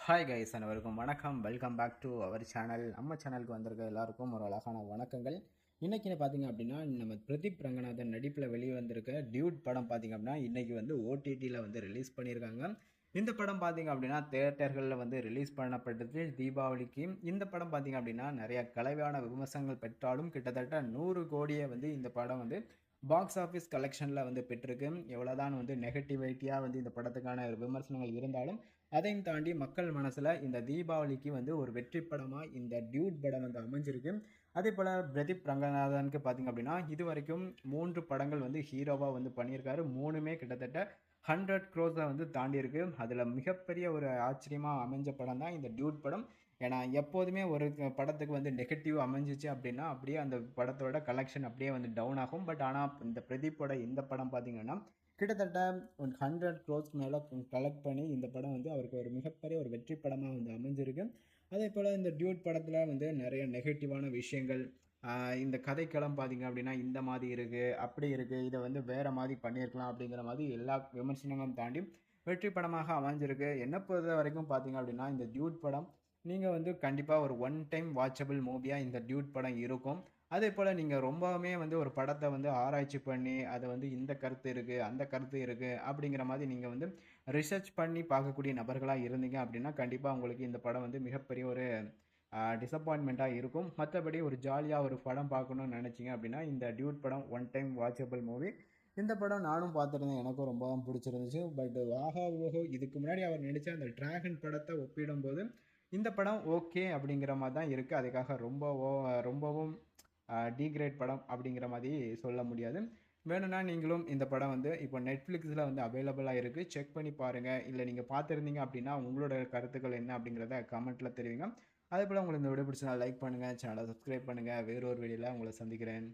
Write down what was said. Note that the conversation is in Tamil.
ஹாய் கைஸ், அனைவருக்கும் வணக்கம். Welcome back to our channel. நம்ம சேனலுக்கு வந்திருக்க எல்லாருக்கும் ஒரு அழகான வணக்கங்கள். இன்னைக்கு பார்த்தீங்க அப்படின்னா, நம்ம பிரதீப் ரங்கநாதன் நடிப்பில் வெளியே வந்திருக்க டியூட் படம் பார்த்தீங்க அப்படின்னா இன்னைக்கு வந்து ஓடிடியில் வந்து ரிலீஸ் பண்ணியிருக்காங்க. இந்த படம் பார்த்தீங்க அப்படின்னா தியேட்டர்களில் வந்து ரிலீஸ் பண்ணப்பட்டது தீபாவளிக்கு. இந்த படம் பார்த்தீங்க அப்படின்னா நிறைய கலவையான விமர்சனங்கள் பெற்றாலும் கிட்டத்தட்ட 100 கோடியை வந்து இந்த படம் வந்து பாக்ஸ் ஆஃபீஸ் கலெக்ஷனில் வந்து பெற்றிருக்கு. எவ்வளோதான் வந்து நெகட்டிவிட்டியாக வந்து இந்த படத்துக்கான விமர்சனங்கள் இருந்தாலும் அதையும் தாண்டி மக்கள் மனசில் இந்த தீபாவளிக்கு வந்து ஒரு வெற்றி படமாக இந்த டியூட் படம் வந்து அமைஞ்சிருக்கு. அதே போல் பிரதீப் ரங்கநாதனுக்கு பார்த்தீங்க அப்படின்னா இது வரைக்கும் 3 படங்கள் வந்து ஹீரோவாக வந்து பண்ணியிருக்காரு. 3மே கிட்டத்தட்ட 100 க்ரோஸை வந்து தாண்டி இருக்கு. அதில் மிகப்பெரிய ஒரு ஆச்சரியமாக அமைஞ்ச படம் தான் இந்த டியூட் படம். ஏன்னா எப்போதுமே ஒரு படத்துக்கு வந்து நெகட்டிவ் அமைஞ்சிச்சு அப்படின்னா அப்படியே அந்த படத்தோட கலெக்ஷன் அப்படியே வந்து டவுன் ஆகும். பட் ஆனால் இந்த பிரதீப்போட இந்த படம் பார்த்தீங்கன்னா கிட்டத்தட்ட 100 க்ரோஸ்க்கு மேலே கலெக்ட் பண்ணி இந்த படம் வந்து அவருக்கு ஒரு மிகப்பெரிய ஒரு வெற்றி படமாக வந்து அமைஞ்சிருக்கு. அதே போல் இந்த டியூட் படத்தில் வந்து நிறைய நெகட்டிவான விஷயங்கள், இந்த கதைக்களம் பார்த்தீங்க அப்படின்னா இந்த மாதிரி இருக்குது, அப்படி இருக்குது, இதை வந்து வேறு மாதிரி பண்ணியிருக்கலாம் அப்படிங்கிற மாதிரி எல்லா விமர்சனங்களும் தாண்டி வெற்றி படமாக அமைஞ்சிருக்கு. என்னை பொறுத்த வரைக்கும் பார்த்தீங்க அப்படின்னா இந்த டியூட் படம் நீங்கள் வந்து கண்டிப்பாக ஒரு ஒன் டைம் வாட்சபிள் மூவியாக இந்த டியூட் படம் இருக்கும். அதே போல் நீங்கள் ரொம்பவுமே வந்து ஒரு படத்தை வந்து ஆராய்ச்சி பண்ணி அதை வந்து இந்த கருத்து இருக்குது அந்த கருத்து இருக்குது அப்படிங்கிற மாதிரி நீங்கள் வந்து ரிசர்ச் பண்ணி பார்க்கக்கூடிய நபர்களாக இருந்தீங்க அப்படின்னா கண்டிப்பாக உங்களுக்கு இந்த படம் வந்து மிகப்பெரிய ஒரு டிசப்பாயின்மெண்ட்டாக இருக்கும். மற்றபடி ஒரு ஜாலியாக ஒரு படம் பார்க்கணும்னு நினச்சிங்க அப்படின்னா இந்த டியூட் படம் ஒன் டைம் வாட்சபிள் மூவி. இந்த படம் நானும் பார்த்துருந்தேன், எனக்கும் ரொம்ப பிடிச்சிருந்துச்சு. பட் ஆஹா ஓஹோ இதுக்கு முன்னாடி அவர் நடித்த அந்த டிராகன் படத்தை ஒப்பிடும்போது இந்த படம் ஓகே அப்படிங்கிற மாதிரி தான் இருக்குது. அதுக்காக ரொம்பவும் டிகிரேட் படம் அப்படிங்கிற மாதிரி சொல்ல முடியாது. வேணும்னா நீங்களும் இந்த படம் வந்து இப்போ நெட்ஃப்ளிக்ஸில் வந்து அவைலபிளாக இருக்குது, செக் பண்ணி பாருங்கள். இல்லை நீங்கள் பார்த்துருந்தீங்க அப்படின்னா உங்களோட கருத்துக்கள் என்ன அப்படிங்கிறத கமெண்ட்டில் தெரிவிங்க. அதே போல் உங்களுக்கு இந்த வீடியோ பிடிச்சா லைக் பண்ணுங்கள், சேனலை சப்ஸ்கிரைப் பண்ணுங்கள். வேறொரு வீடியோவில் உங்களை சந்திக்கிறேன்.